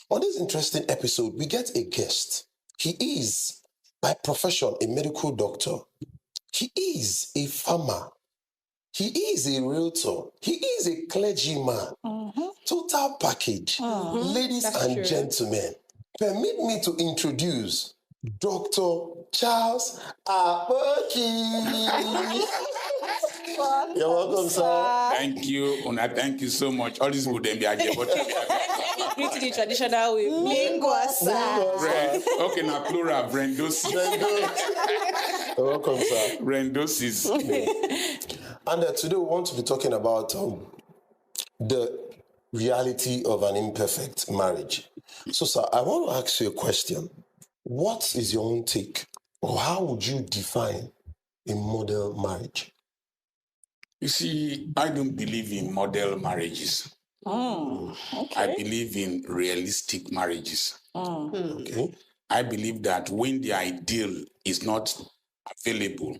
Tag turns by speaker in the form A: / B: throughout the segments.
A: On this interesting episode, we get a guest. He is, by profession, a medical doctor. He is a farmer. He is a realtor. He is a clergyman. Total package. Ladies and gentlemen, permit me to introduce Dr. Charles Apoki. You're welcome, sir.
B: Thank you, Una. Thank you so much. All this would then be a
C: Greet the traditional way. Lingua, sir.
B: Okay, now plural, Brendosis.
A: You're welcome, sir.
B: Brendosis.
A: And today we want to be talking about the reality of an imperfect marriage. So, sir, I want to ask you a question. What is your own take, or how would you define a model marriage?
B: You see, I don't believe in model marriages. I believe in realistic marriages.
A: Okay.
B: I believe that when the ideal is not available,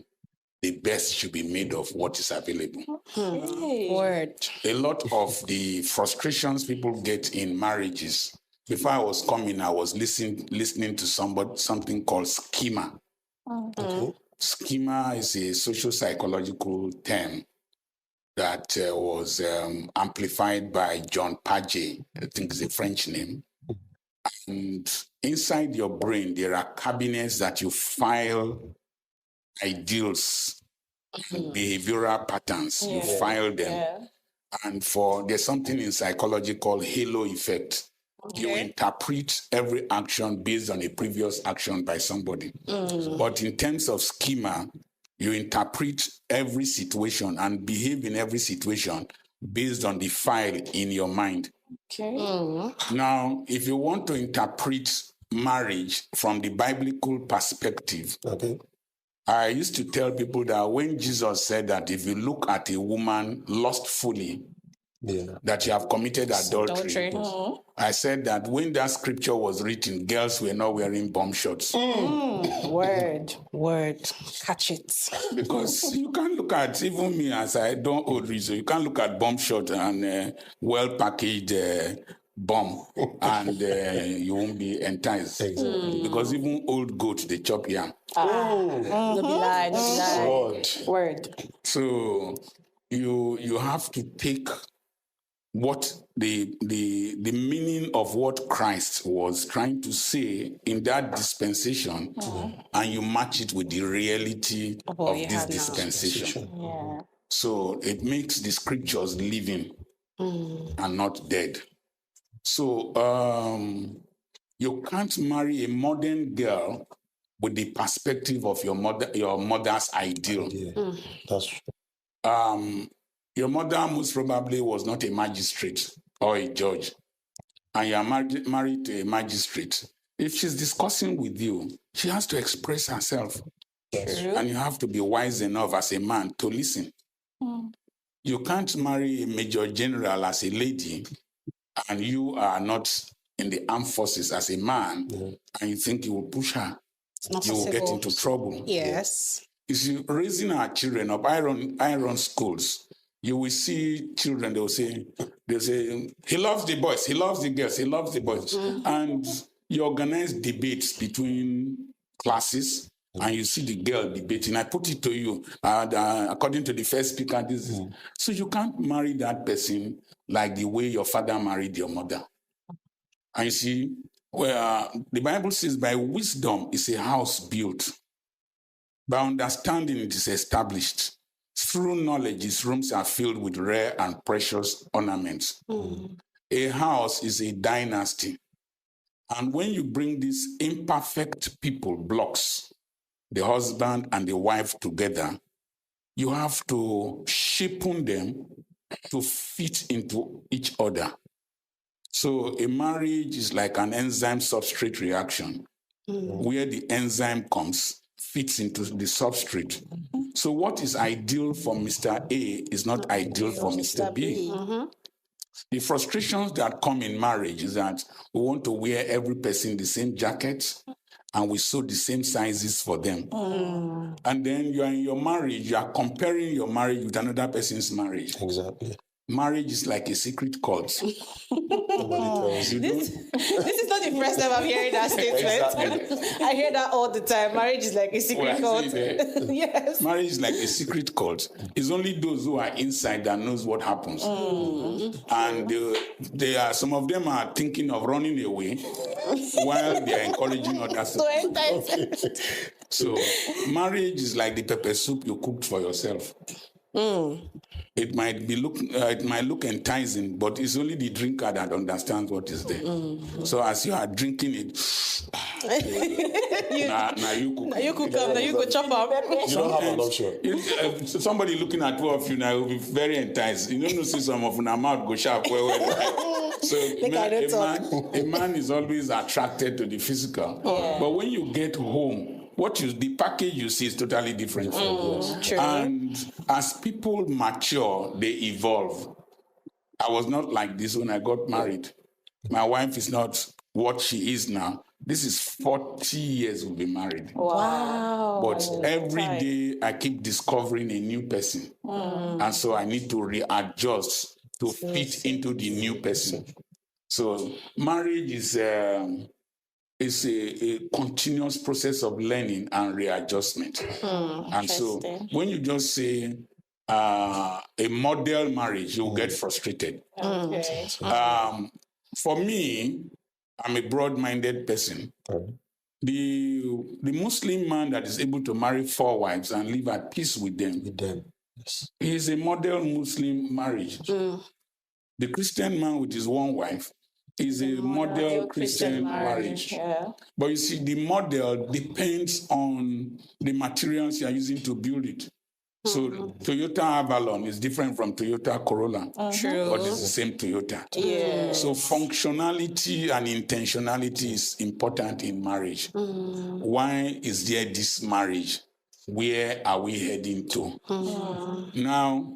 B: the best should be made of what is available.
C: Word.
B: A lot of the frustrations people get in marriages. Before I was coming, I was listening to something called schema.
A: Okay.
B: Schema is a social psychological term that was amplified by John Paget. I think it's a French name. And inside your brain, there are cabinets that you file ideals, behavioral patterns. You file them. And there's something in psychology called halo effect. You interpret every action based on a previous action by somebody. But in terms of schema, you interpret every situation and behave in every situation based on the file in your mind. Now, if you want to interpret marriage from the biblical perspective, I used to tell people that when Jesus said that if you look at a woman lustfully, that you have committed adultery. I said that when that scripture was written, girls were not wearing bomb shorts.
C: Word. Catch it.
B: Because you can't look at, even me as I don't hold reason, you can't look at bomb short and well-packaged bomb and you won't be enticed. Because even old goats, they chop yam.
C: No be lie. Word.
B: So you have to take what the meaning of what Christ was trying to say in that dispensation, and you match it with the reality of this dispensation. So it makes the scriptures living and not dead. So you can't marry a modern girl with the perspective of your mother's ideal.
A: That's true.
B: Your mother most probably was not a magistrate or a judge, and you are married to a magistrate. If she's discussing with you, she has to express herself. And you have to be wise enough as a man to listen. You can't marry a major general as a lady, and you are not in the armed forces as a man, and you think you will push her. You will get into trouble.
C: Yes.
B: You see, raising our children up, iron schools, you will see children, they'll say, he loves the boys, he loves the girls, he loves the boys. And you organize debates between classes, and you see the girl debating. I put it to you, according to the first speaker, this is. So you can't marry that person like the way your father married your mother. And you see, the Bible says by wisdom is a house built. By understanding it is established. Through knowledge, its rooms are filled with rare and precious ornaments. A house is a dynasty. And when you bring these imperfect people, blocks, the husband and the wife together, you have to shapen them to fit into each other. So a marriage is like an enzyme substrate reaction, where the enzyme fits into the substrate. So what is ideal for Mr. A is not ideal for Mr. B. The frustrations that come in marriage is that we want to wear every person the same jacket, and we sew the same sizes for them. And then you are in your marriage, you are comparing your marriage with another person's marriage.
A: Exactly.
B: marriage is like a secret cult.
A: Nobody tells you.
C: This is not the first time I'm hearing that statement.
A: Exactly.
C: I hear that all the time. Marriage is like a secret
B: Well,
C: cult.
B: see
C: Yes.
B: Marriage is like a secret cult. It's only those who are inside that knows what happens. And they are, some of them are thinking of running away while they are encouraging others. So marriage is like the pepper soup you cooked for yourself. It might look enticing, but it's only the drinker that understands what is there. So as you are drinking it, now you cook.
C: You cook up, now you go chop up.
A: You don't have an option.
B: Somebody looking at two of you now will be very enticed. You don't see some of your mouth go sharp. So a man is always attracted to the physical. But when you get home, the package you see is totally different.
C: True.
B: And as people mature, they evolve. I was not like this when I got married. My wife is not what she is now. This is 40 years we've been married.
C: Wow.
B: But every day I keep discovering a new person. And so I need to readjust to fit into the new person. So marriage is a continuous process of learning and readjustment. And so when you just say a model marriage, you'll get frustrated.
C: Okay.
B: For me, I'm a broad-minded person. The Muslim man that is able to marry 4 wives and live at peace with them,
A: Yes.
B: is a model Muslim marriage. The Christian man with his 1 wife is a model Christian marriage.
C: Yeah.
B: But you see, the model depends on the materials you are using to build it. So Toyota Avalon is different from Toyota Corolla.
C: True.
B: But it's the same Toyota.
C: Yeah.
B: So functionality and intentionality is important in marriage. Why is there this marriage? Where are we heading to? Now,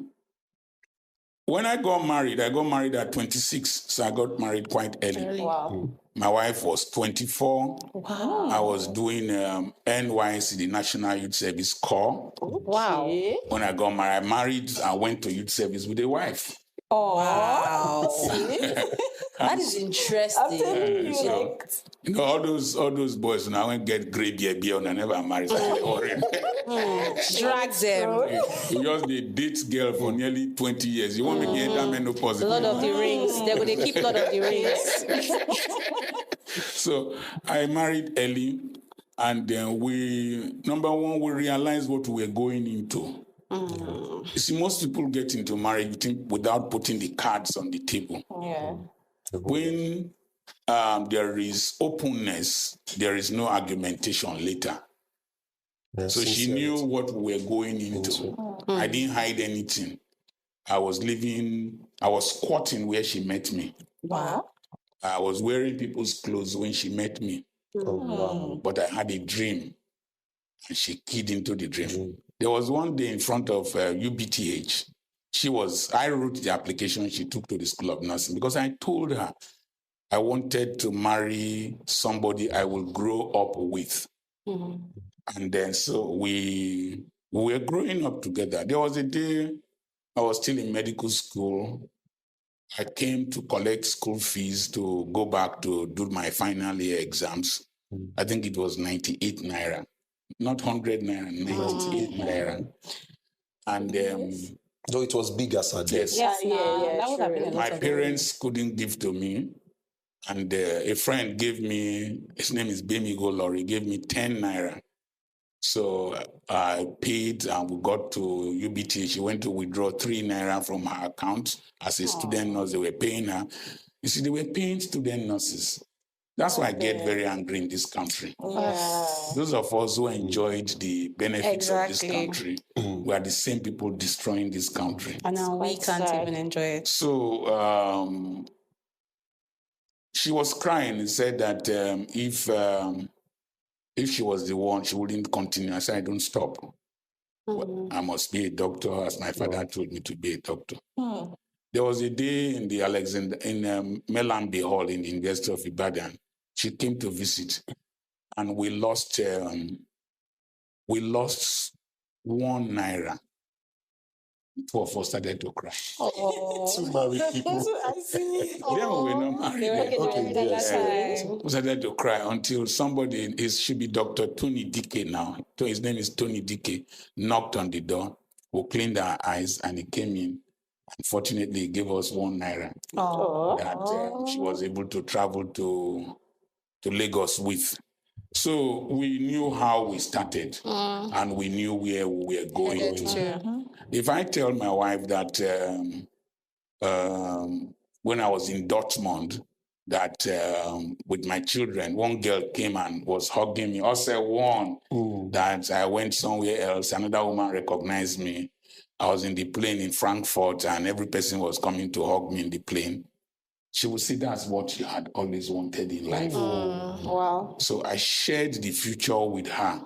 B: when I got married at 26, so I got married quite early.
C: Wow.
B: My wife was 24.
C: Wow.
B: I was doing NYC, the National Youth Service Corps.
C: Wow.
B: When I got married, I went to youth service with a wife.
C: Oh, wow.
D: That is interesting.
B: All those boys now when get gray beer and I never married.
D: Drag them.
B: You just date girl for nearly 20 years. You want me to get that menopause?
C: Lord of the Rings. They're going to keep Lord of the Rings.
B: So I married early, and then we realized what we were going into. You see, most people get into marriage without putting the cards on the table.
C: Yeah.
B: When there is openness, there is no argumentation later.
A: Yes,
B: So she knew what we were going into. I didn't hide anything. I was squatting where she met me.
C: Wow.
B: I was wearing people's clothes when she met me.
A: Oh, wow.
B: But I had a dream, and she keyed into the dream. There was one day in front of UBTH. I wrote the application she took to the School of Nursing because I told her I wanted to marry somebody I will grow up with. And then so we were growing up together. There was a day I was still in medical school. I came to collect school fees to go back to do my final year exams. I think it was 98 naira. Not 100 naira, 98 naira. And
A: Though it was big as a day.
B: yes,
C: That would have been a lot
B: my
C: of
B: parents couldn't give to me. And a friend gave me, his name is Bemi Golori, gave me 10 naira. So I paid and we got to UBT. She went to withdraw 3 naira from her account as a student nurse. They were paying her. You see, they were paying student nurses. That's why I get very angry in this country. Those of us who enjoyed the benefits of this country, we are the same people destroying this country.
C: And now we can't even enjoy it.
B: So she was crying and said that if she was the one, she wouldn't continue. I said, I don't stop. I must be a doctor, as my father told me to be a doctor. There was a day in the Melambe Hall in the University of Ibadan. She came to visit, and we lost 1 naira. Two of us started to cry.
A: Two married people.
D: I see.
B: Then we were not married.
C: They were
B: then.
C: getting
A: Okay,
C: married at
A: yes.
C: that time.
B: We started to cry until somebody, it should be Dr. Tony Dike now. So his name is Tony Dike, knocked on the door. We cleaned our eyes and he came in. Unfortunately, he gave us 1 naira that she was able to travel to Lagos with. So we knew how we started and we knew where we were going
C: Headed
B: to.
C: to.
B: If I tell my wife that when I was in Dortmund, that with my children, one girl came and was hugging me. Also, one that I went somewhere else, another woman recognized me. I was in the plane in Frankfurt, and every person was coming to hug me in the plane. She would say that's what she had always wanted in life.
D: Wow.
B: So I shared the future with her.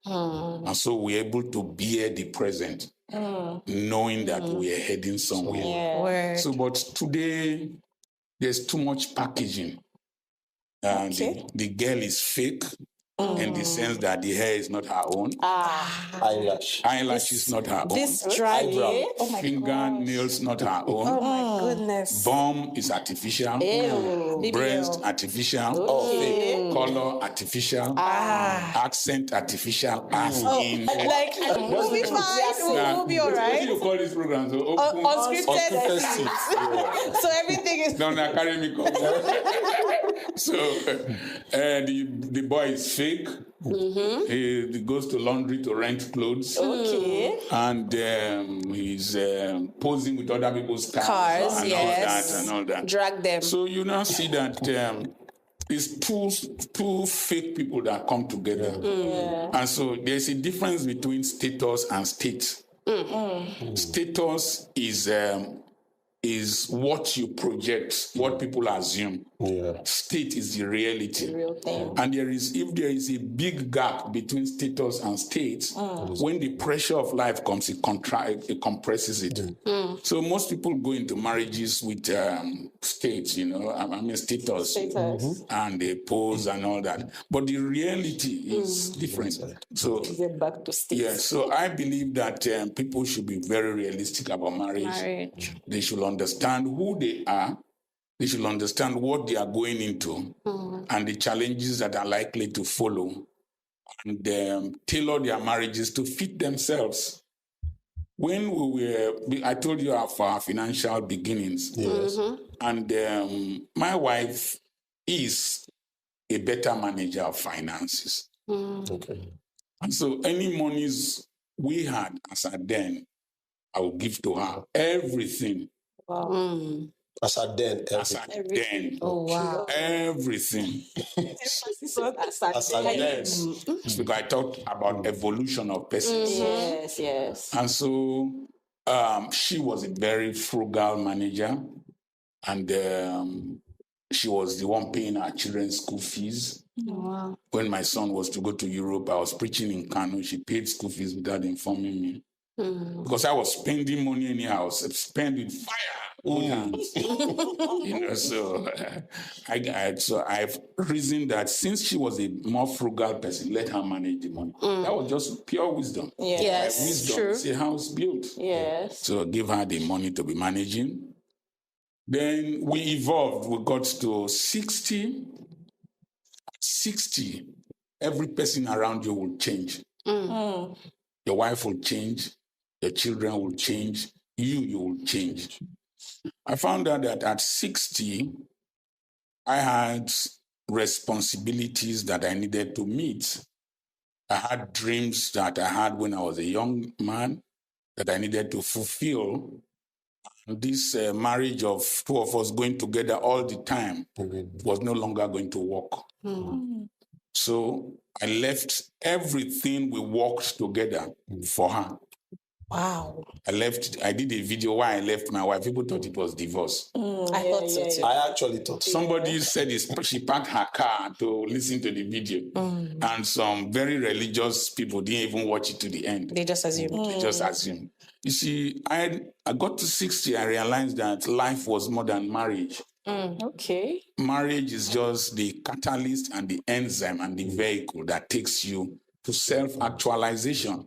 B: And so we're able to bear the present, knowing that we're heading somewhere.
D: Yeah.
C: Word.
B: So, but today, there's too much packaging. The girl is fake in the sense that the hair is not her own.
A: Eyelash.
B: Eyelash is not her
C: This
B: own.
C: dragging. Oh my
B: Fingernails not her own.
D: Oh my goodness.
B: Bum is artificial.
D: Ew.
B: Breast
C: BBL.
B: artificial.
D: Okay.
B: Color artificial. Accent artificial. As in.
C: Like, we'll be fine. We'll be all
B: What do
C: right.
B: you call this program? So open.
C: Unscripted.
A: Unscripted. Yeah.
C: So everything is.
B: No, carry me. So the boy is fake. He goes to laundry to rent clothes.
D: Okay.
B: And he's posing with other people's
C: Cars,
B: and
C: yes.
B: all that.
C: Drag them.
B: So you now see that it's two fake people that come together. And so there's a difference between status and state. Status is what you project, what people assume.
A: Yeah.
B: State is the reality.
D: Real thing.
B: And if there is a big gap between status and state, when the pressure of life comes, it compresses it. So most people go into marriages with states, status. And they pose and all that. But the reality is different. So
D: Get back to state.
B: yeah, so I believe that people should be very realistic about marriage. They should understand who they are. They should understand what they are going into and the challenges that are likely to follow, and tailor their marriages to fit themselves. When I told you of our financial beginnings,
A: Yes.
B: and my wife is a better manager of finances.
A: Okay.
B: And so any monies we had as at then, I will give to her everything.
D: Wow.
A: As at then,
B: As at then,
C: Oh, wow.
B: everything.
A: As at then.
B: Because I talked about evolution of persons.
D: Yes.
B: And so she was a very frugal manager, and she was the one paying our children's school fees.
C: Wow.
B: When my son was to go to Europe, I was preaching in Kano. She paid school fees without informing me. Because I was spending money anyhow, spend with fire. So I've reasoned that since she was a more frugal person, let her manage the money. That was just pure wisdom.
C: Yes,
B: Wisdom,
C: true.
B: it's a house built.
D: Yes.
B: So give her the money to be managing. Then we evolved. We got to 60. 60, every person around you will change. Your wife will change. Your children will change. You will change. I found out that at 60, I had responsibilities that I needed to meet. I had dreams that I had when I was a young man that I needed to fulfill. And this marriage of two of us going together all the time was no longer going to work. So I left everything we worked together for her.
C: Wow.
B: I did a video why I left my wife. People thought it was divorce.
C: I thought so too.
A: I actually thought so.
B: Somebody said she parked her car to listen to the video. And some very religious people didn't even watch it to the end.
C: They just assumed.
B: They just assumed. You see, I got to 60, I realized that life was more than marriage.
D: Okay.
B: Marriage is just the catalyst and the enzyme and the vehicle that takes you to self-actualization.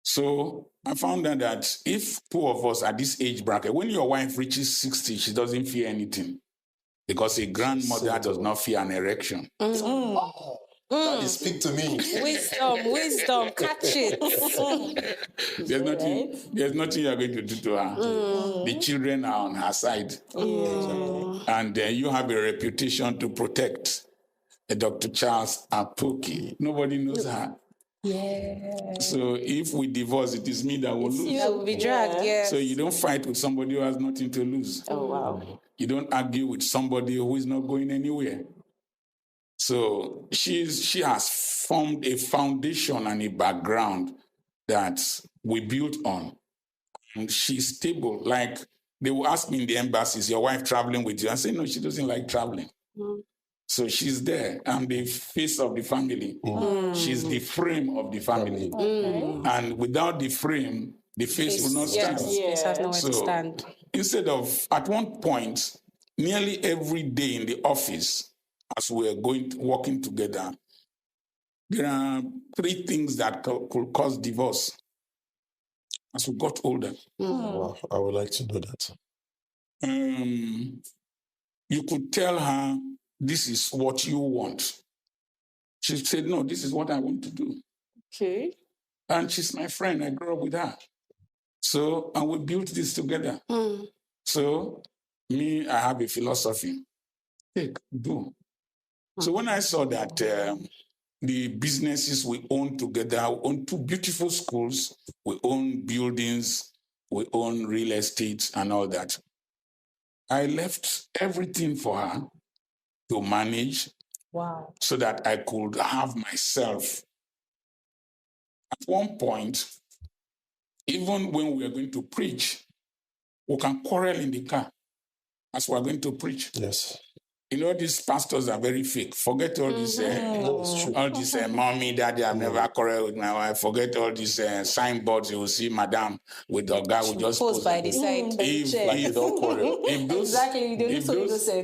B: So I found out that if two of us at this age bracket, when your wife reaches 60, she doesn't fear anything because a grandmother does not fear an erection.
A: Daddy, speak to me.
C: Wisdom, catch it.
B: There's nothing you are going to do to her. The children are on her side. And you have a reputation to protect. Dr. Charles Apoki. Nobody knows her.
C: Yeah.
B: So if we divorce, it is me that will lose.
C: That will be dragged, yeah.
B: So you don't fight with somebody who has nothing to lose.
D: Oh, wow.
B: You don't argue with somebody who is not going anywhere. So she has formed a foundation and a background that we built on. And she's stable. Like they will ask me in the embassy, is your wife traveling with you? I say, no, she doesn't like traveling. So she's there. I'm the face of the family. She's the frame of the family. And without the frame, the face will not stand.
C: Yes, has nowhere to stand.
B: Instead of, at one point, nearly every day in the office, as we're working together, there are 3 things that could cause divorce as we got older.
A: Wow, I would like to know that.
B: You could tell her, this is what you want. She said, no, this is what I want to do.
D: Okay.
B: And she's my friend. I grew up with her. So, and we built this together. So, me, I have a philosophy. Take, do. So when I saw that the businesses we own together, we own 2 beautiful schools, we own buildings, we own real estate and all that, I left everything for her to manage.
C: Wow.
B: So that I could have myself. At one point, even when we are going to preach, we can quarrel in the car as we are going to preach.
A: Yes.
B: You know, these pastors are very fake. Forget all this,
A: No, it's true.
B: all this mommy, daddy, I've never quarreled with my wife. Forget all these signboards. You will see madam with the guy who just
C: Post by the side.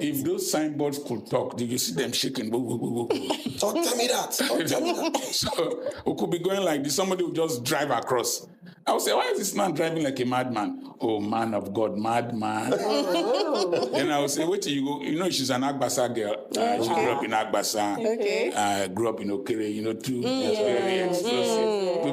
B: If those signboards could talk, did you see them shaking?
A: Don't tell me that. Don't tell me that.
B: So we could be going like this. Somebody will just drive across. I would say, why is this man driving like a madman? Oh, man of God, madman. Then I would say, wait till you go. You know, she's an Agbasa girl. She grew up in Agbasa.
C: Okay.
B: Grew up in Okere. You know, two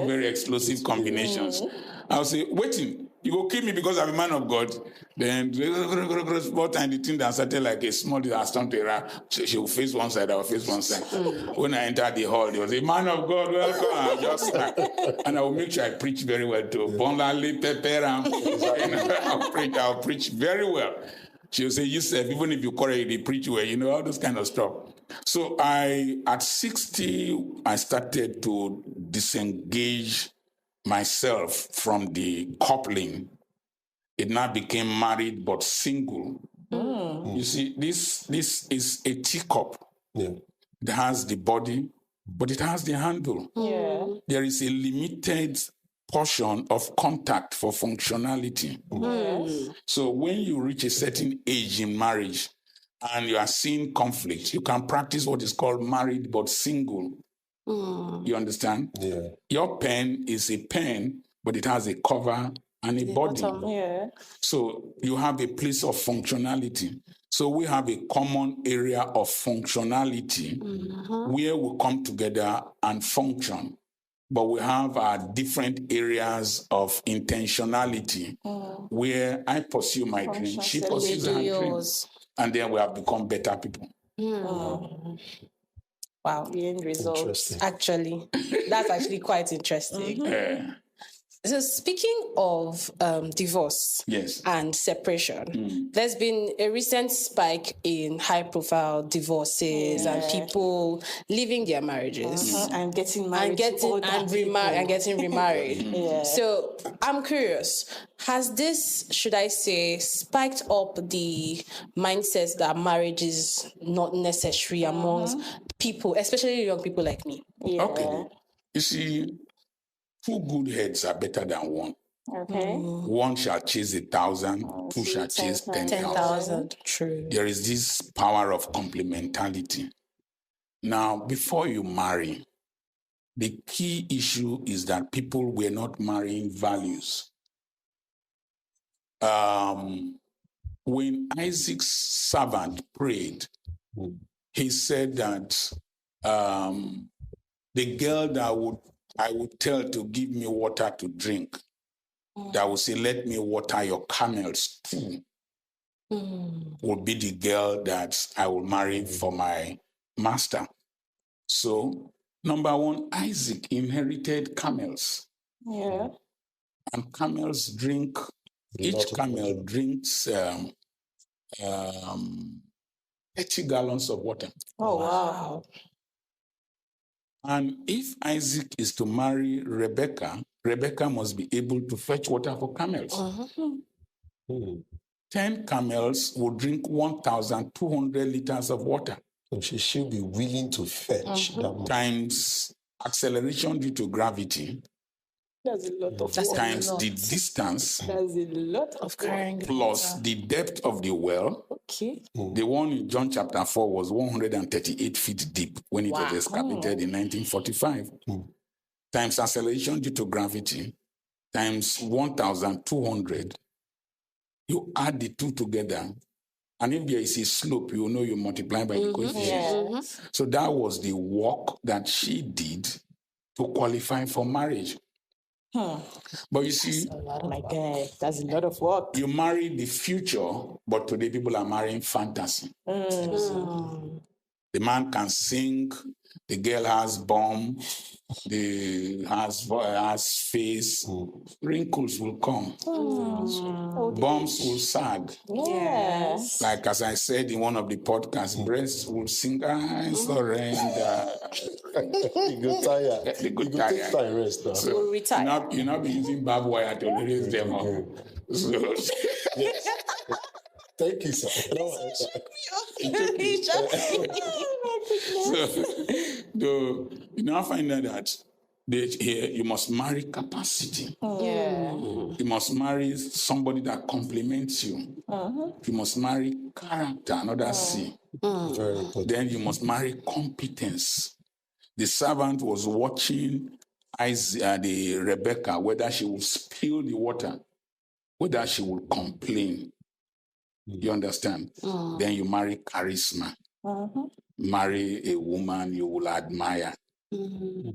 B: very explosive combinations. I would say, waiting. You go kill me because I'm a man of God. Then, what time the thing that started like a small disaster to her, she will face one side, I will face one side. When I entered the hall, there was a man of God, welcome. I'll just smack. And I will make sure I preach very well too. I'll preach very well. She will say, Yusuf, even if you correct, they preach well, you know, all those kind of stuff. So at 60, I started to disengage myself from the coupling. It now became married but single. You see, this is a teacup.
A: Yeah.
B: It has the body, but it has the handle. There is a limited portion of contact for functionality. So when you reach a certain age in marriage and you are seeing conflict, you can practice what is called married but single. You understand?
A: Yeah.
B: Your pen is a pen, but it has a cover and a body. So you have a place of functionality. So we have a common area of functionality where we come together and function. But we have our different areas of intentionality where I pursue my dream, she pursues her dream. And then we have become better people.
C: Wow.
D: The end result.
A: Interesting.
C: Actually, that's actually quite interesting. So speaking of divorce
B: Yes.
C: and separation, there's been a recent spike in high-profile divorces and people leaving their marriages
D: And getting married
C: and getting remarried. So I'm curious, has this, should I say, spiked up the mindsets that marriage is not necessary amongst people, especially young people like me?
B: Okay. You see, 2 good heads are better than 1.
D: Okay.
B: 1 shall chase 1,000, 2 shall chase 10,000.
C: 10,000. True.
B: There is this power of complementarity. Now, before you marry, the key issue is that people were not marrying values. When Isaac's servant prayed, he said that the girl that I would tell to give me water to drink, that would say, let me water your camels too, will be the girl that I will marry for my master. So, number one, Isaac inherited camels.
D: Yeah.
B: And camels drink, each camel drinks 30 gallons of water.
D: Oh, wow.
B: And if Isaac is to marry Rebecca, Rebecca must be able to fetch water for camels. 10 camels will drink 1,200 liters of water.
A: So she should be willing to fetch that much.
B: Times acceleration due to gravity.
D: That's a lot of
B: Times the distance.
D: That's a lot of
C: carrying
B: plus the depth of the well.
D: Okay.
B: The one in John chapter 4 was 138 feet deep when it was excavated in 1945. Times acceleration due to gravity times 1,200. You add the two together, and if there is a slope, you know you multiply by the coefficient. So that was the work that she did to qualify for marriage. But you see,
D: Oh my God, that's a lot of work.
B: you marry the future, but today people are marrying fantasy. The man can sing, the girl has bum, the has face, wrinkles will come, bums will sag.
D: Yes.
B: Like as I said in one of the podcasts, breasts will sing, I surrender.
A: You go tired.
B: They go
A: You go take
B: tired.
A: time rest now.
B: So
C: Will retire.
B: you're not be using barbed wire to raise them up. So,
A: Thank you, sir.
B: so you now find out that here you must marry capacity.
D: Yeah.
B: You must marry somebody that complements you. You must marry character, another C.
A: Very good.
B: Then you must marry competence. The servant was watching the Rebecca, whether she would spill the water, whether she would complain. You understand? Then you marry charisma. Marry a woman you will admire.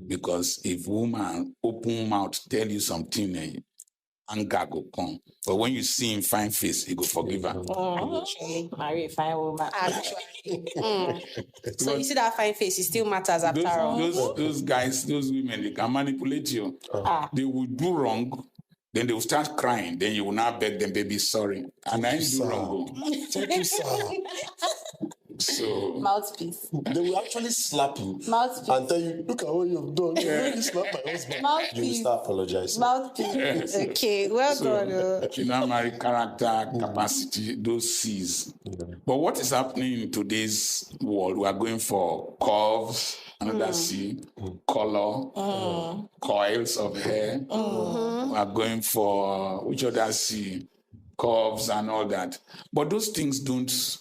B: Because if woman open mouth tell you something, anger go come. But when you see him fine face, he go forgive her.
D: Marry a fine woman.
C: So you see that fine face, it still matters after all.
B: Those guys, those women, they can manipulate you. They will do wrong, then they will start crying. Then you will now beg them, baby, sorry. And I didn't do wrong.
A: Thank you, sir.
B: So
D: Mouthpiece.
A: They will actually slap you
D: Mouthpiece.
A: and tell you, look at what you've done. You really slapped my husband.
D: Mouthpiece.
A: You will start apologizing.
D: Mouthpiece.
C: Okay, well done.
B: you now marry character, capacity, those C's. But what is happening in today's world? We are going for curves, another C, color, coils of hair. We are going for which other C, curves and all that. But those things don't.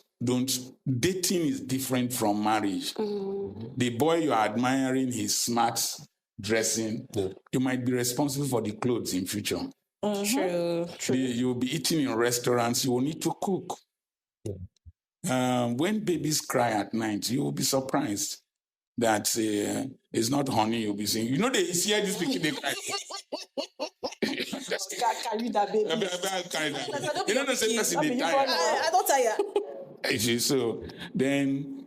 B: Dating is different from marriage. The boy you are admiring, his smart dressing, you might be responsible for the clothes in future.
C: True.
B: You'll be eating in restaurants, you will need to cook. When babies cry at night, you will be surprised that it's not honey you'll be saying. You know, they hear this picture, they cry.
D: Carry that baby.
B: You know, the same person they tire.
C: I don't tire.
B: So then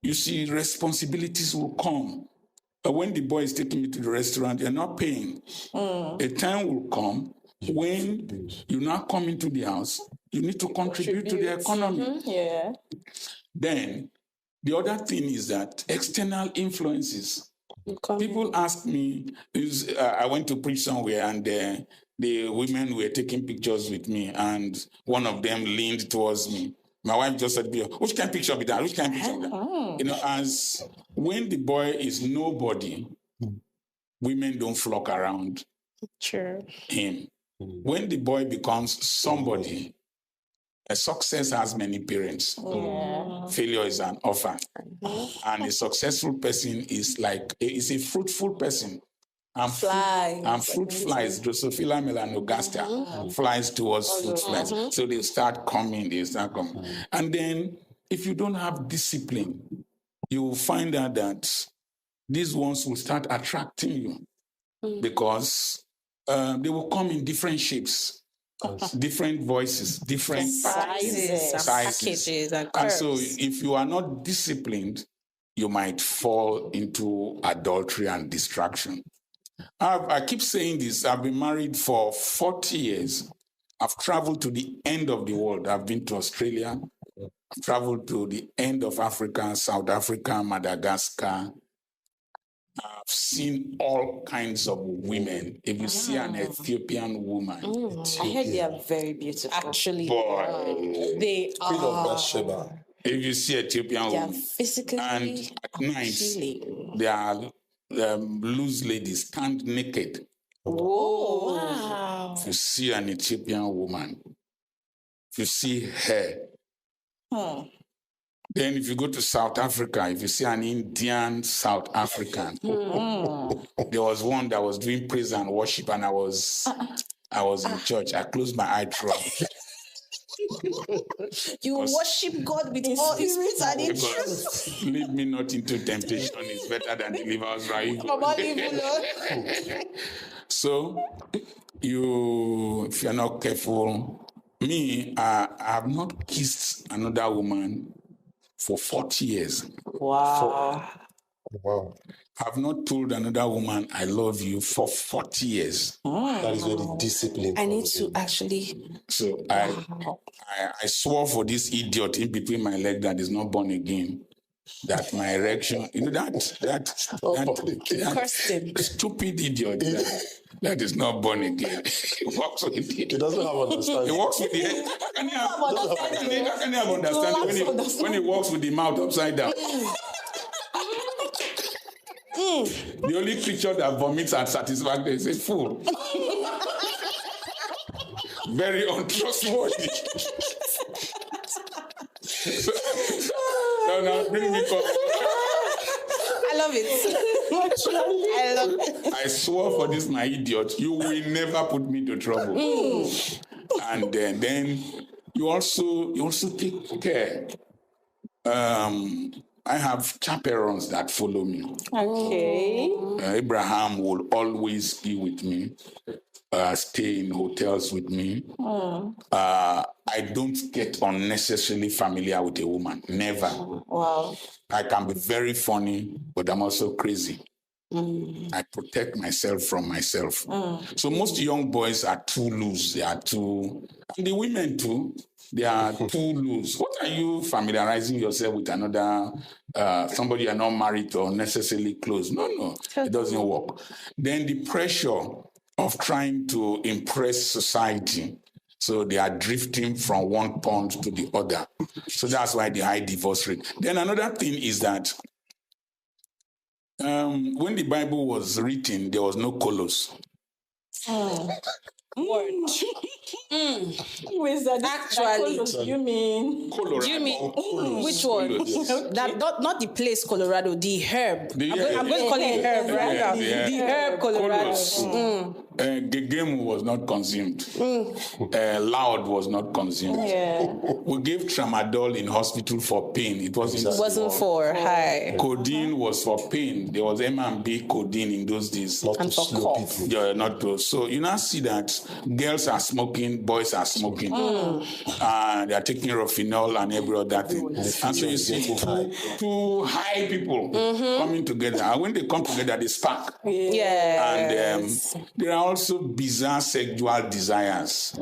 B: you see responsibilities will come. But when the boy is taking you to the restaurant, you're not paying. A time will come when you now come into the house, you need to contribute to the economy.
D: Yeah.
B: Then the other thing is that external influences. People ask me, I went to preach somewhere and the women were taking pictures with me and one of them leaned towards me. My wife just said, which kind of picture be that? Which kind of picture be that? You know, as when the boy is nobody, women don't flock around him. When the boy becomes somebody, a success has many parents. Failure is an orphan. And a successful person is a fruitful person. And
C: Flies.
B: And fruit flies, Drosophila melanogaster, flies towards fruit flies. So they start coming. And then if you don't have discipline, you will find out that these ones will start attracting you because they will come in different shapes, different voices, different
C: Sizes and packages and
B: And so
C: curves.
B: if you are not disciplined, you might fall into adultery and distraction. I keep saying this. I've been married for 40 years. I've traveled to the end of the world. I've been to Australia. I've traveled to the end of Africa, South Africa, Madagascar. I've seen all kinds of women. If you see an Ethiopian woman,
D: I heard they are very beautiful.
C: Actually,
B: boy,
C: they
A: Queen of
C: are.
A: Bathsheba.
B: if you see Ethiopian
C: They are
B: woman,
C: physically
B: and at night,
C: appealing.
B: there are loose ladies stand naked.
C: Oh, wow.
B: If you see an Ethiopian woman, if you see her, then if you go to South Africa, if you see an Indian South African, there was one that was doing praise and worship, and I was in church. I closed my eye throughout.
C: You worship God with all his spirit and in truth.
B: Because lead me not into temptation is better than deliver us from evil.
C: From all evil, Lord.
B: So, if you're not careful, I have not kissed another woman for 40 years.
D: Wow.
A: Wow.
B: I've not told another woman I love you for 40 years.
A: That is where the discipline
C: I need
A: comes
C: to
A: in.
C: actually.
B: So I swore for this idiot in between my leg that is not born again, that my erection, that
C: Cursed him.
B: stupid idiot that is not born again. He walks with
A: He
B: it.
A: doesn't have
B: He
A: understanding.
B: walks with the head. How can you have understanding when he walks with the mouth upside down? The only creature that vomits at satisfaction is a fool. Very untrustworthy. Now bring me coffee.
C: I love it. I love it.
B: I swore for this, my idiot, you will never put me to trouble. And then you also take care. I have chaperones that follow me.
D: Okay.
B: Abraham will always be with me, stay in hotels with me. I don't get unnecessarily familiar with a woman. Never.
D: Wow.
B: I can be very funny, but I'm also crazy. I protect myself from myself. So most young boys are too loose. They are too, and the women too, they are too loose. What are you familiarizing yourself with another, somebody you're not married to or necessarily close? No, it doesn't work. Then the pressure of trying to impress society. So they are drifting from one pond to the other. So that's why the high divorce rate. Then another thing is that when the Bible was written, there was no colors.
D: Where's that?
C: Actually.
D: You mean?
B: Colorado.
C: Do you mean which one?
B: Yes.
C: That not the place Colorado, the herb.
B: The
C: I'm going to call it herb right now.
B: Yeah.
C: The herb Colorado.
B: Colors. Gegemu was not consumed. Loud was not consumed.
D: Yeah.
B: We gave tramadol in hospital for pain. It wasn't
C: For high.
B: Codeine was for pain. There was M&B codeine in those days.
A: Not to
C: And for
A: slow
C: cough.
A: people.
B: Yeah, not to. So you now see that girls are smoking, boys are smoking. They are taking Rofinol and every other thing. And so you see two high people coming together. And when they come together, they spark.
C: Yeah.
B: And there are also bizarre sexual desires.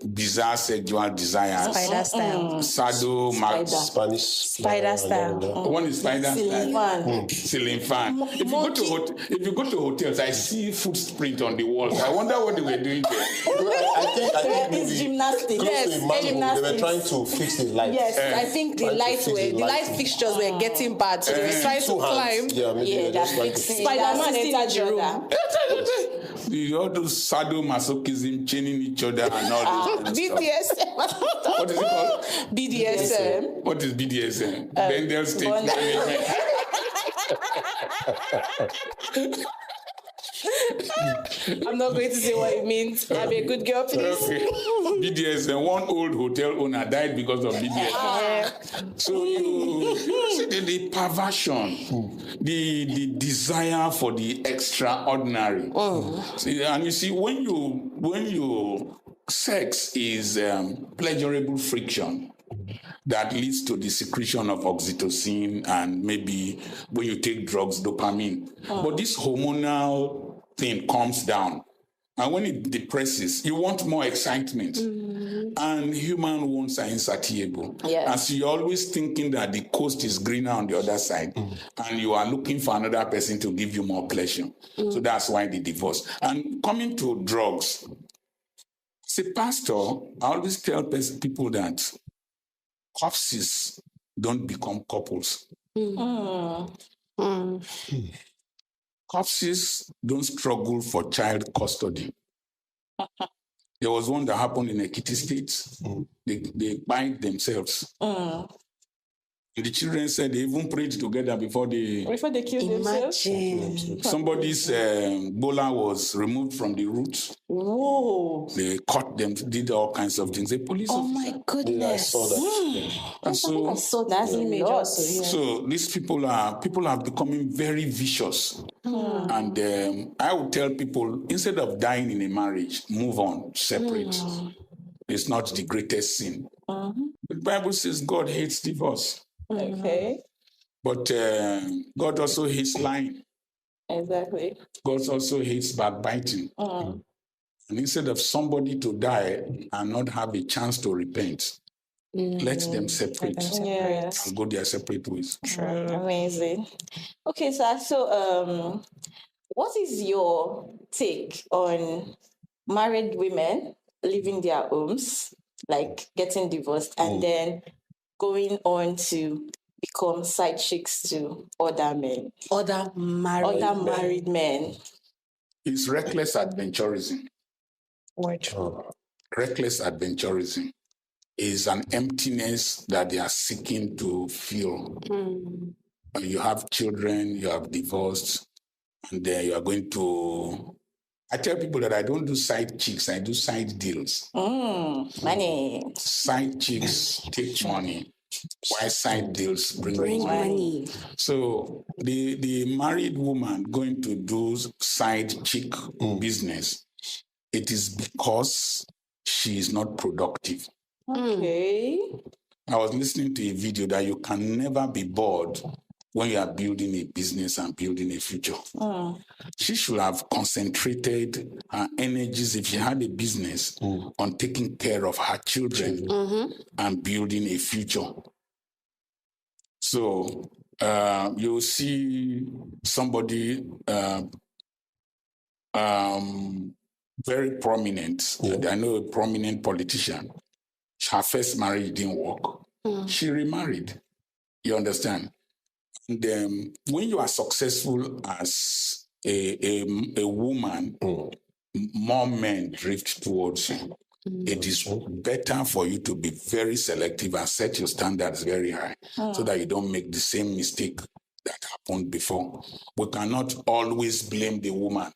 B: Bizarre sexual desires.
C: Spider style.
A: Spanish.
C: Spider style.
B: One is spider
D: Ceiling
B: style.
D: fan.
B: Ceiling fan. If you go to hotels, I see footprint on the walls. I wonder what they were doing there.
A: I think
D: It's
A: maybe
D: gymnastics.
A: close
C: Yes,
A: to a manhole, they were trying to fix the light.
D: Yes.
C: I think the
A: Trying to
C: light
A: fix the
C: the
A: light.
C: light fixtures were getting bad, so they were trying to
A: Two hands.
C: climb.
A: Yeah, maybe
D: Yeah,
A: they're
D: they're
A: just trying to
D: fixing.
A: fix
C: Spider-Man
D: They're
C: entered the
D: assisting each
C: room.
D: other.
B: all those sadomasochism, chaining each other and all those kind of stuff.
C: BDSM.
B: What is it called?
C: BDSM.
B: What is BDSM? Bendel state management.
C: I'm not going to say what it means. I'm a good girl, please.
B: Okay. BDSM. One old hotel owner died because of BDSM. So you see the perversion, the desire for the extraordinary. See, and you see, when you sex is pleasurable friction that leads to the secretion of oxytocin and maybe when you take drugs, dopamine. But this hormonal thing calms down. And when it depresses, you want more excitement. And human wants are insatiable.
D: Yes.
B: And so you're always thinking that the coast is greener on the other side. And you are looking for another person to give you more pleasure. So that's why the divorce. And coming to drugs, as a pastor, I always tell people that corpses don't become couples. Corpses don't struggle for child custody. There was one that happened in Ekiti State. They bind themselves. And the children said they even prayed together before they
D: killed themselves.
C: Imagine.
B: Somebody's bola was removed from the roots.
D: Whoa.
B: They caught them, did all kinds of things. The police
C: Oh
B: officer.
C: my
A: Yeah, I
C: goodness.
A: saw that.
B: And so,
D: So that's image also. Yeah.
B: so these people are becoming very vicious. And I would tell people, instead of dying in a marriage, move on, separate. It's not the greatest sin. The Bible says God hates divorce.
D: Okay.
B: But God also hates lying.
D: Exactly.
B: God also hates backbiting. And instead of somebody to die and not have a chance to repent, let them separate
D: Yes.
B: and go their separate ways.
D: Amazing. Okay, sir. So, what is your take on married women leaving their homes, like getting divorced, and then going on to become side chicks to other men,
C: Other
D: married men?
B: It's reckless adventurism. Reckless adventurism is an emptiness that they are seeking to fill. You have children, you have divorced, and then you are going to... I tell people that I don't do side chicks, I do side deals.
D: Money.
B: Side chicks take money, while side deals bring money. So the married woman going to do side chick business, it is because she is not productive.
D: Okay.
B: I was listening to a video that you can never be bored when you are building a business and building a future. She should have concentrated her energies, if she had a business, on taking care of her children and building a future. So you'll see somebody very prominent. I know a prominent politician. Her first marriage didn't work. She remarried. You understand? And when you are successful as a woman, more men drift towards you. It is better for you to be very selective and set your standards very high so that you don't make the same mistake that happened before. We cannot always blame the woman.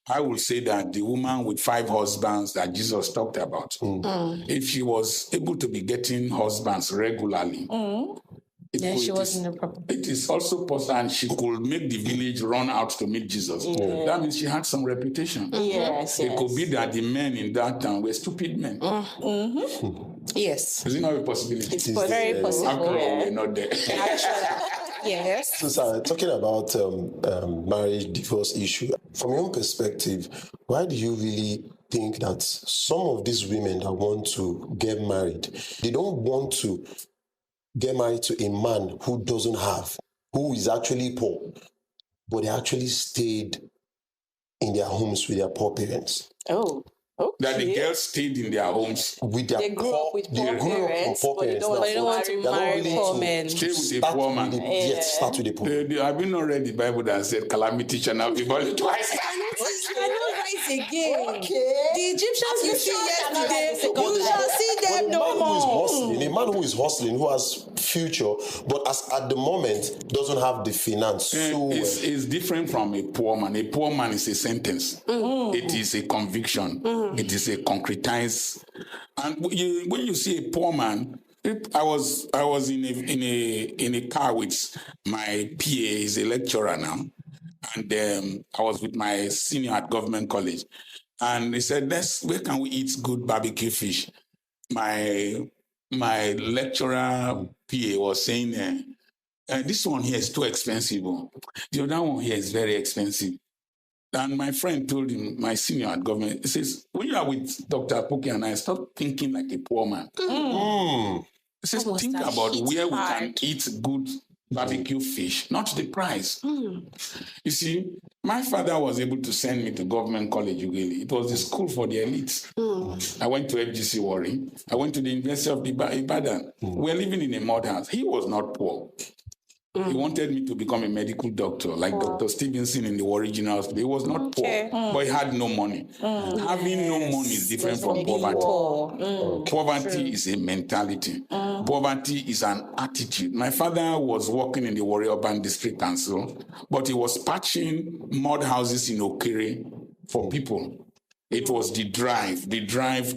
B: I will say that the woman with 5 husbands that Jesus talked about, if she was able to be getting husbands regularly,
C: she wasn't a problem.
B: it is also possible, and she could make the village run out to meet Jesus. That means she had some reputation.
D: Yes.
B: It could be that the men in that town were stupid men.
C: Yes.
B: Is it not a possibility?
D: It's very possible.
B: After all, we're not there.
C: Yes.
A: So, sir, talking about marriage divorce issue, from your own perspective, why do you really think that some of these women that want to get married, they don't want to get married to a man who doesn't have, who is actually poor, but they actually stayed in their homes with their poor parents?
D: Oh. Okay.
B: That the girls stayed in their homes.
A: With their
D: They grew up with poor parents, but they don't
C: want to marry poor men.
B: Stay with a poor man.
A: Yes, start with the poor.
B: Have you not read the Bible that said calamity shall not befall you twice?
C: again.
D: Okay.
C: The Egyptians you
D: You
C: see
D: sure they're not like
C: yesterday,
D: the second
C: you
D: time?
C: shall see
A: But
C: them
A: a
C: no
A: man who is
C: more.
A: hustling, a man who is hustling, who has future, but as at the moment doesn't have the finance. So
B: It's different from a poor man. A poor man is a sentence. It is a conviction. It is a concretized. And when you see a poor man, I was in a car with my PA, he's a lecturer now, and I was with my senior at government college, and he said, where can we eat good barbecue fish?" My lecturer PA was saying, this one here is too expensive. Oh. The other one here is very expensive. And my friend told him, my senior at government, he says, when you are with Dr. Apoki and I, stop thinking like a poor man. He says,
C: Almost
B: think
C: that
B: about
C: hit
B: where we can
C: hard.
B: eat good barbecue fish, not the price. You see, my father was able to send me to government college, Ughelli. It was the school for the elites. I went to FGC Warri. I went to the University of Ibadan. We're living in a mud house. He was not poor. He wanted me to become a medical doctor, like Dr. Stevenson in the original hospital. He was not poor, but he had no money. Having no money is different from poverty. Poverty is a mentality. Poverty is an attitude. My father was working in the Warri Urban District Council, but he was patching mud houses in Okere for people. It was the drive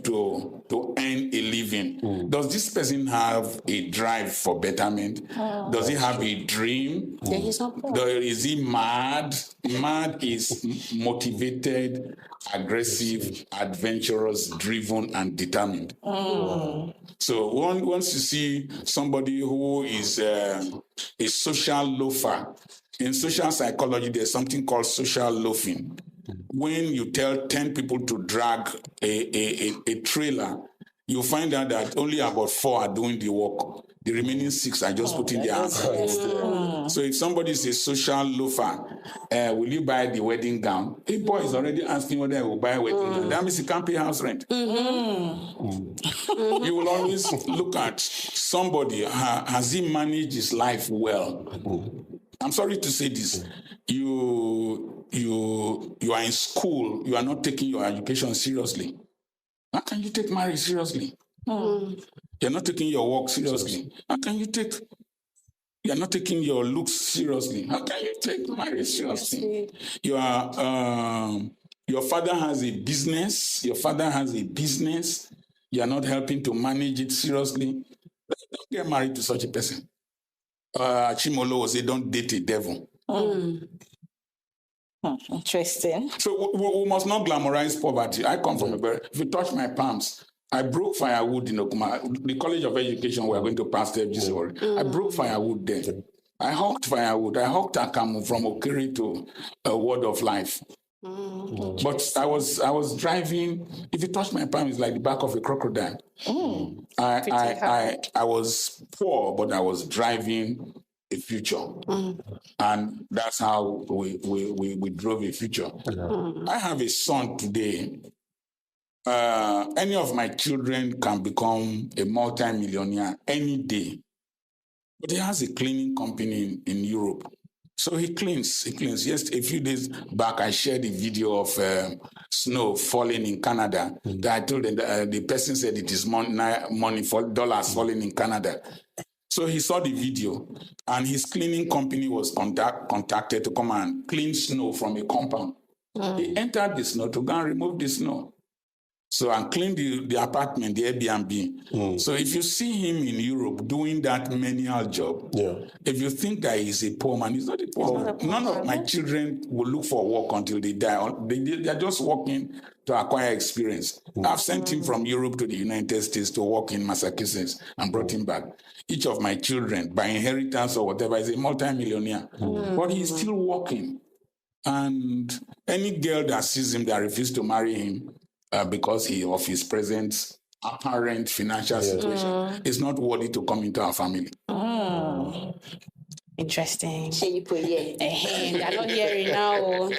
B: to earn a living. Does this person have a drive for betterment? Does he have a dream?
C: Yeah, he's not poor.
B: Is he mad? Mad is motivated, aggressive, adventurous, driven, and determined. So once you see somebody who is a social loafer, in social psychology, there's something called social loafing. When you tell 10 people to drag a trailer, you find out that only about 4 are doing the work. The remaining 6 are just putting their hands against it. So if somebody is a social loafer, will you buy the wedding gown? A boy is already asking whether he will buy a wedding gown. That means he can't pay house rent. You will always look at somebody, has he managed his life well? I'm sorry to say this. You are in school, you are not taking your education seriously. How can you take marriage seriously? You're not taking your work seriously. How can you're not taking your looks seriously? How can you take marriage seriously? Your father has a business. You're not helping to manage it seriously. Don't get married to such a person. Chimolo will say, don't date a devil.
D: Interesting.
B: So we must not glamorize poverty. I come from a very, if you touch my palms, I broke firewood in Okuma, the College of Education. We are going to pass the FGC. I broke firewood there. I hawked firewood. I hawked Akamu from Okiri to Word of Life. But I was driving. If you touch my palm, it's like the back of a crocodile. I was poor, but I was driving a future, and that's how we drove a future. I have a son today. Any of my children can become a multi-millionaire any day, but he has a cleaning company in Europe. So he cleans. Yes, a few days back, I shared a video of snow falling in Canada. That I told him the person said it is money for dollars falling in Canada. So he saw the video, and his cleaning company was contacted to come and clean snow from a compound. He entered the snow to go and remove the snow. So and clean the apartment, the Airbnb. So if you see him in Europe doing that menial job, if you think that he's a poor man, he's not a poor man. None of my children will look for work until they die. They're just working to acquire experience. I've sent him from Europe to the United States to work in Massachusetts and brought him back. Each of my children, by inheritance or whatever, is a multi-millionaire. But he's still working. And any girl that sees him that refuses to marry him, because of his present apparent financial situation, is not worthy to come into our family.
C: Interesting.
D: Yeah.
C: They're not hearing now.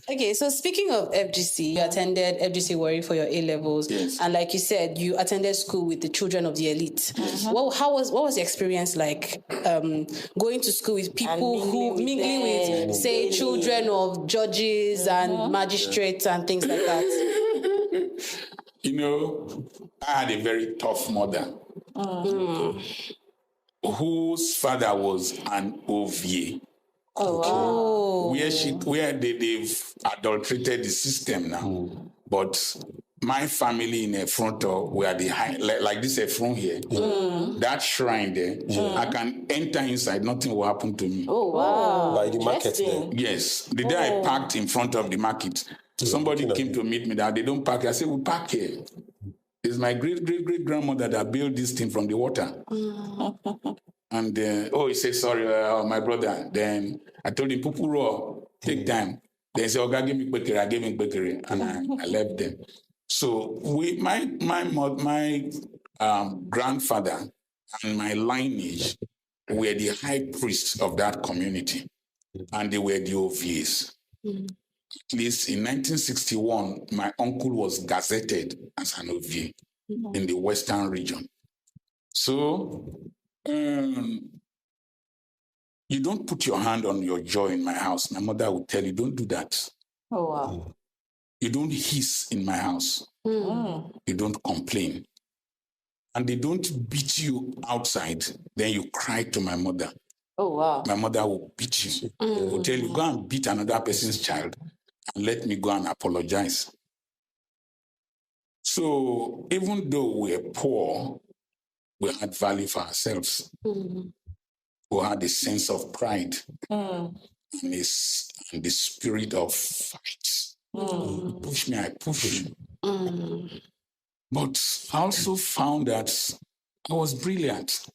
C: Okay, so speaking of FGC, you attended FGC Warri for your A levels,
B: Yes.
C: and like you said, you attended school with the children of the elite. What was the experience like? Going to school with people who mingling with, say, children of judges and magistrates and things like that.
B: You know, I had a very tough mother whose father was an OVA.
C: Oh,
B: Where they've adulterated the system now. But my family in Efronto were the high, like this Efron here. That shrine there, I can enter inside, nothing will happen to me.
D: Oh, wow.
A: By the market there.
B: Yes. The day I parked in front of the market, somebody came to meet me that they don't park here. I said, we park here. It's my great grandmother that built this thing from the water. And he said, sorry, my brother. Then I told him, Pupu raw, take time. Then he said, Oga, give me quicker. I gave him quicker. And I left them. So my grandfather and my lineage were the high priests of that community. And they were the OVs. At least in 1961, my uncle was gazetted as an OVA in the Western region. So you don't put your hand on your jaw in my house. My mother would tell you, don't do that.
D: Oh, wow.
B: You don't hiss in my house. You don't complain. And they don't beat you outside. Then you cry to my mother.
D: Oh, wow.
B: My mother will beat you. Will tell you, go and beat another person's child and let me go and apologize. So even though we're poor, we had value for ourselves. We had a sense of pride and the spirit of fight. You push me, I push you. But I also found that I was brilliant.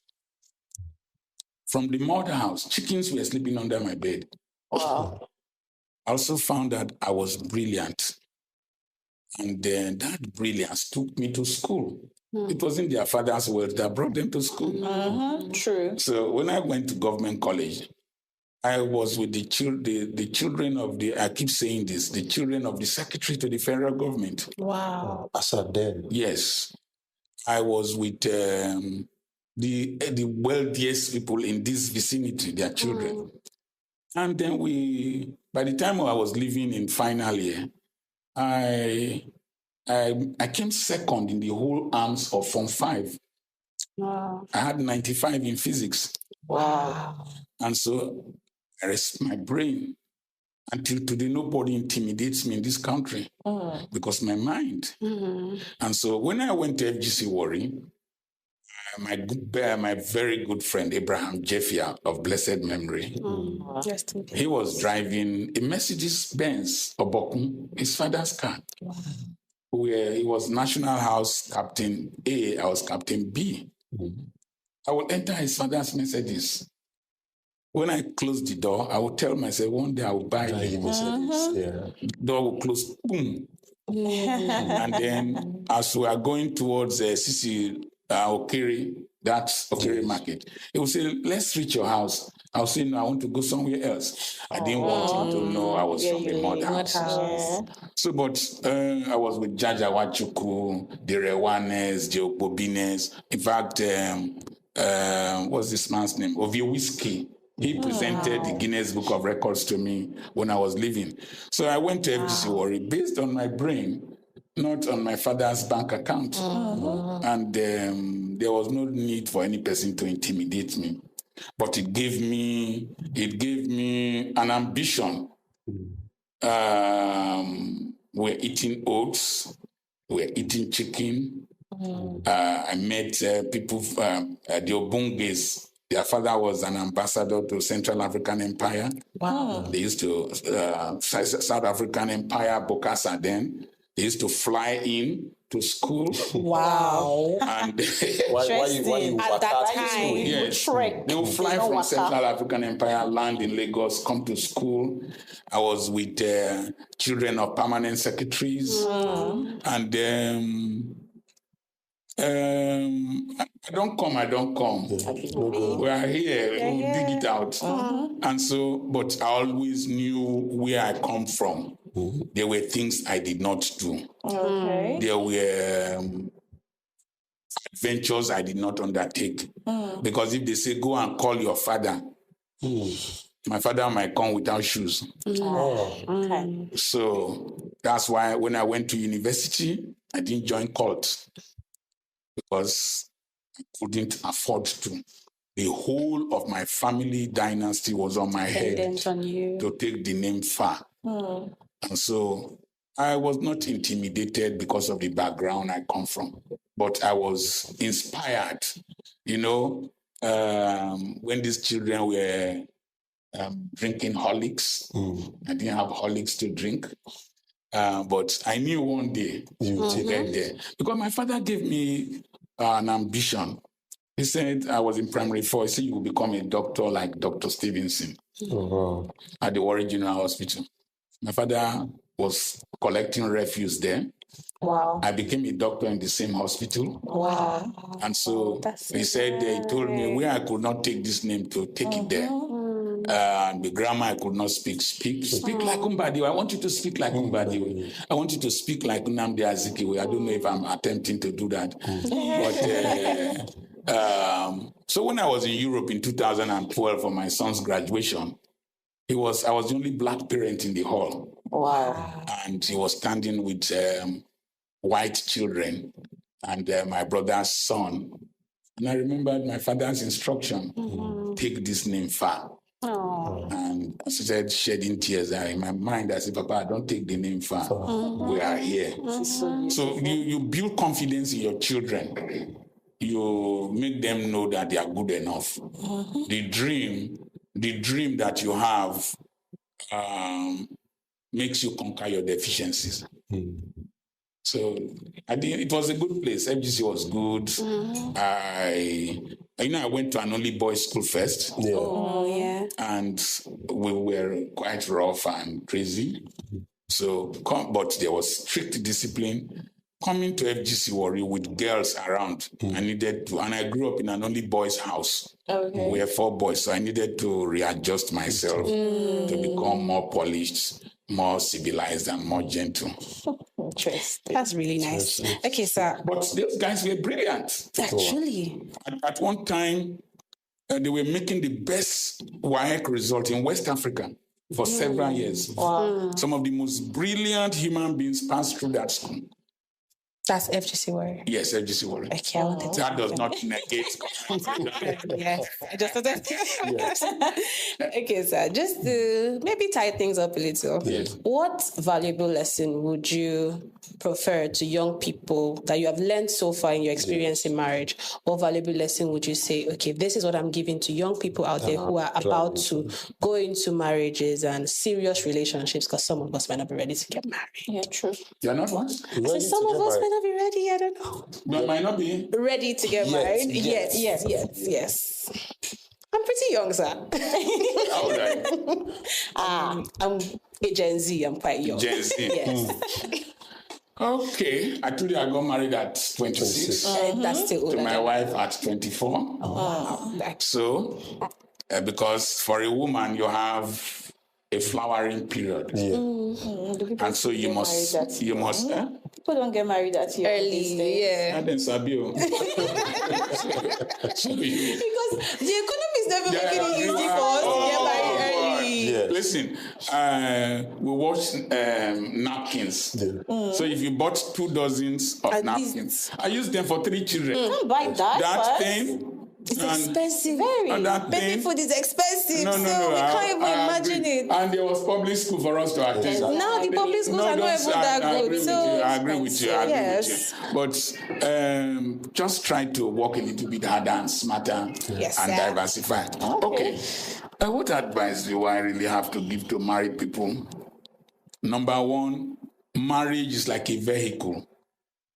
B: From the mother house, chickens were sleeping under my bed.
D: Wow.
B: I also found that I was brilliant. And then that brilliance took me to school. It wasn't their father's wealth that brought them to school.
D: True.
B: So when I went to government college, I was with the children of the, I keep saying this, the children of the secretary to the federal government.
C: wow.
A: As at then.
B: Yes. I was with the wealthiest people in this vicinity, their children. And then by the time I was living in final year, I came second in the whole arms of Form 5.
C: Wow.
B: I had 95 in physics.
D: Wow.
B: And so I rest my brain. Until today, nobody intimidates me in this country because my mind. And so when I went to FGC Warri, my very good friend, Abraham Jeffia of blessed memory, he was driving a Mercedes-Benz Obokun, his father's car.
C: Wow.
B: Where he was National House Captain A, I was Captain B. I will enter his father's Mercedes. When I close the door, I will tell myself, one day I will buy it. Door will close, boom. And then as we are going towards Sisi Okiri, that's Okiri Market, he will say, let's reach your house. I'll say, no, I want to go somewhere else. I didn't want him to know I was from the mother house. So, but I was with Jaja Wachuku, the Rewanes, the Okbobines. In fact, what's this man's name? Ovie Whiskey. He presented the Guinness Book of Records to me when I was leaving. So I went to FGC Warri based on my brain, not on my father's bank account. And there was no need for any person to intimidate me. But it gave me an ambition. We're eating oats, we're eating chicken. I met people, the Obunges. Their father was an ambassador to Central African Empire.
C: Wow.
B: They used to, South African Empire, Bokassa then. They used to fly in to school.
C: Wow.
B: And
A: Why you
C: At that time,
B: yes, they would fly from Central African Empire, land in Lagos, come to school. I was with children of permanent secretaries. And I don't come. We are here. We'll dig it out. And so, but I always knew where I come from. There were things I did not do.
D: Okay.
B: There were adventures I did not undertake. Because if they say, go and call your father, my father might come without shoes.
D: Okay.
B: So that's why when I went to university, I didn't join cult because I couldn't afford to. The whole of my family dynasty was on my head
C: Dependent on you.
B: to take the name far. And so I was not intimidated because of the background I come from, but I was inspired. You know, when these children were drinking Horlicks, I didn't have Horlicks to drink. But I knew one day to get there. Because my father gave me an ambition. He said, I was in primary 4. He said, you will become a doctor like Dr. Stevenson at the Warren General Hospital. My father was collecting refuse there.
D: Wow.
B: I became a doctor in the same hospital.
D: Wow.
B: And so he said, he told me where I could not take this name to take it there. The grammar I could not speak like Umbadiwe. I want you to speak like Umbadiwe. I want you to speak like Nnamdi Azikiwe. I don't know if I'm attempting to do that. But so when I was in Europe in 2012 for my son's graduation, I was the only black parent in the hall.
D: Wow.
B: And he was standing with white children and my brother's son. And I remembered my father's instruction, take this name far. And I started shedding tears in my mind. I said, Papa, don't take the name far. We are here. So you build confidence in your children. You make them know that they are good enough. The dream that you have makes you conquer your deficiencies. So I think it was a good place. FGC was good. I went to an only boys school first. And we were quite rough and crazy. So, but there was strict discipline. Coming to FGC Warri with girls around, I needed to, and I grew up in an only boys house. We were 4 boys, so I needed to readjust myself to become more polished, more civilized, and more gentle.
D: Interesting.
C: That's really nice. Okay, sir.
B: But those guys were brilliant.
C: Actually.
B: At one time, they were making the best WAEC result in West Africa for several years.
D: Wow.
B: Some of the most brilliant human beings passed through that school.
C: That's FGC Warri.
B: Yes, FGC Warri.
C: Okay, I wanted to.
B: That does not negate.
C: Yes, I just started. Okay, sir. Just to maybe tie things up a little.
A: Yes.
C: What valuable lesson would you prefer to young people that you have learned so far in your experience in marriage? What valuable lesson would you say, okay, this is what I'm giving to young people out there who are about to go into marriages and serious relationships, because some of us might not be ready to get married.
D: Yeah, true.
B: You're not what?
C: So some of us might not be ready, I don't know.
B: You might not be.
C: Ready to get married? Yes. I'm pretty young, sir.
B: How old are you?
C: I'm a Gen Z. I'm quite young.
B: Gen Z.
C: Yes.
B: Okay. I told you I got married at 26.
C: That's still older.
B: To my wife at 24. So, because for a woman, you have a flowering period. And so you must.
D: People don't get married at your
C: Early, yeah.
B: I didn't sabi you.
C: Because the economy is never making it easy for us to get married early.
A: Yes.
B: Listen, we wash napkins. So if you bought 2 dozens of
C: At
B: napkins,
C: least.
B: I used them for 3 children.
D: Don't buy that
B: That
D: first.
B: thing.
C: It's
B: and-
C: expensive.
B: and that
C: Baby
B: thing-
C: food is expensive,
B: No,
C: so we can't even
B: I
C: imagine
B: agree.
C: it.
B: And there was public school for us to attend.
C: Now the public schools are not
B: don't-
C: even that
B: I
C: good.
B: agree with
C: So
B: you. I agree with you.
C: yes.
B: But just try to work a little bit harder and smarter
C: Yes,
B: and
C: sir.
B: diversify. Okay. What advice do I really have to give to married people? Number 1, marriage is like a vehicle.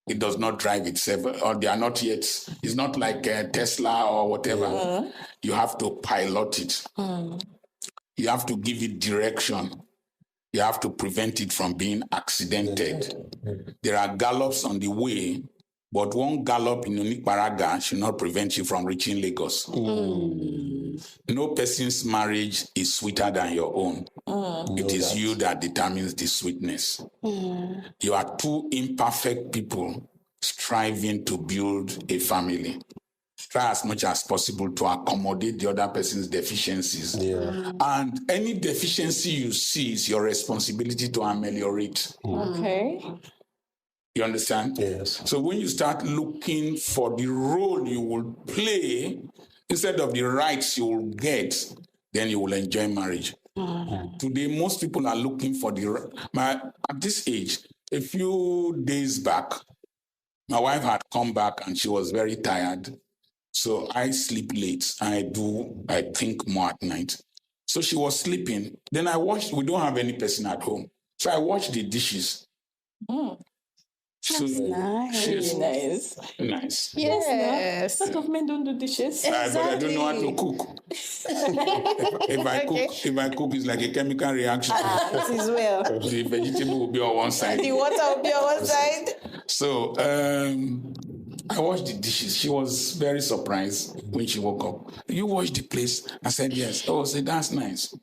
B: It does not drive itself, or they are not yet. It's not like a Tesla or whatever. You have to pilot it. You have to give it direction. You have to prevent it from being accidented. There are gallops on the way but one gallop in Onikparaga should not prevent you from reaching Lagos. No person's marriage is sweeter than your own. It is you that determines the sweetness. You are two imperfect people striving to build a family. Try as much as possible to accommodate the other person's deficiencies. And any deficiency you see is your responsibility to ameliorate.
D: Okay.
B: You understand?
A: Yes.
B: So when you start looking for the role you will play instead of the rights you will get, then you will enjoy marriage. Today, most people are looking for at this age, a few days back, my wife had come back and she was very tired. So I sleep late. I think more at night. So she was sleeping. Then we don't have any person at home. So I washed the dishes. So
C: Nice.
D: Nice.
B: Nice.
C: Yes.
D: A lot of men don't do dishes.
B: But I don't know how to cook. If I cook, it's like a chemical reaction.
D: It is well.
B: The vegetable will be on one side.
C: The water will be on one side.
B: So I washed the dishes. She was very surprised when she woke up. You wash the place? I said, yes. Oh, I said, that's nice.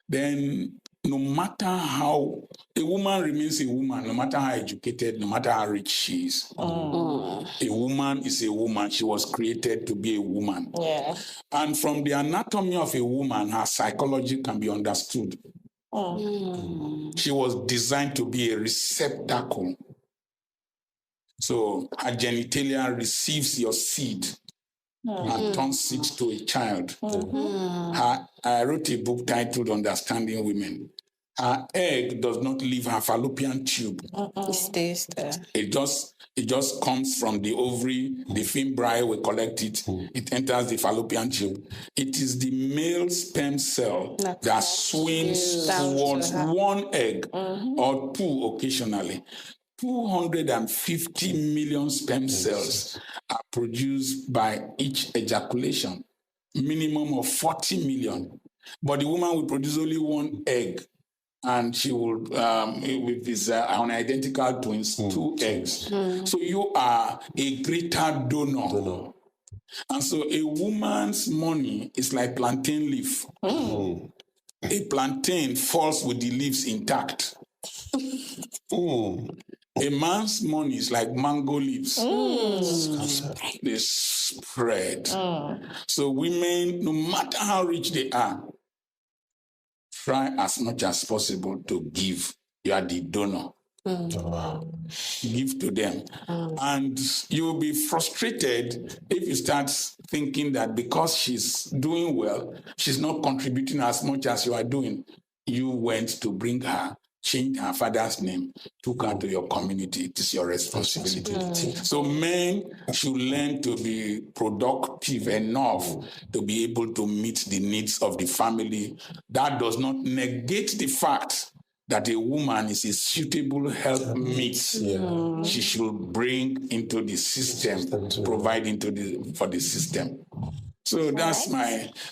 B: Then no matter how a woman remains a woman, no matter how educated, no matter how rich she is, a woman is a woman. She was created to be a woman.
D: Yeah.
B: And from the anatomy of a woman, her psychology can be understood. She was designed to be a receptacle. So her genitalia receives your seed and turns it to a child. I wrote a book titled Understanding Women. Her egg does not leave her fallopian tube.
C: It stays there.
B: It just comes from the ovary, the fimbriae will collect it, it enters the fallopian tube. It is the male sperm cell that swings towards one egg or two occasionally. 250 million sperm cells are produced by each ejaculation, minimum of 40 million. But the woman will produce only one egg, and she will, with these unidentical twins, 2 eggs. So you are a greater donor. And so a woman's money is like plantain leaf. A plantain falls with the leaves intact. A man's money is like mango leaves. They spread. So women, no matter how rich they are, try as much as possible to give. You are the donor. Give to them. And you'll be frustrated if you start thinking that because she's doing well, she's not contributing as much as you are doing. You went to bring her, changed her father's name, took her to your community. It is your responsibility. So men should learn to be productive enough to be able to meet the needs of the family. That does not negate the fact that a woman is a suitable helpmate. She should bring into the system, provide for the system. So that's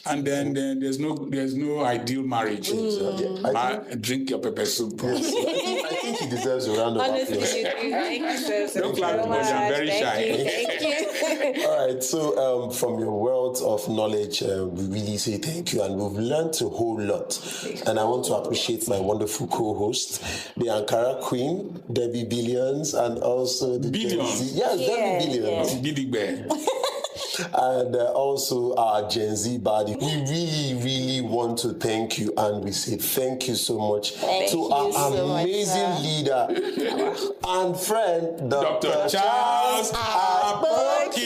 B: and then there's no ideal marriage. Drink your pepper soup.
A: I think he deserves a round of applause.
C: Thank you so
B: Don't clap too much, I'm very shy.
C: Thank you.
A: All right, so from your wealth of knowledge, we really say thank you, and we've learned a whole lot. And I want to appreciate my wonderful co-host, the Ankara Queen, Debbie Billions, and also the
B: Billions?
A: Debbie Billions.
B: Giddy bear.
A: And also our Gen Z body. We really, really want to thank you, and we say thank you so much to our amazing leader and friend, Dr. Charles Apoki.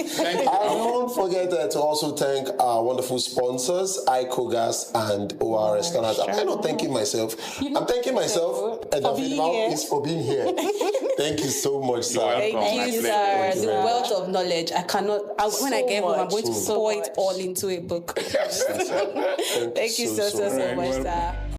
B: Thank you.
A: And don't forget to also thank our wonderful sponsors, Gas and OR Restaurant. I'm not thanking myself. I'm thanking myself and for being here. Thank you so much, sir.
C: Thank you, sir. The wealth of knowledge. When I get home, I'm going to pour it all into a book. Thank you so much, sir.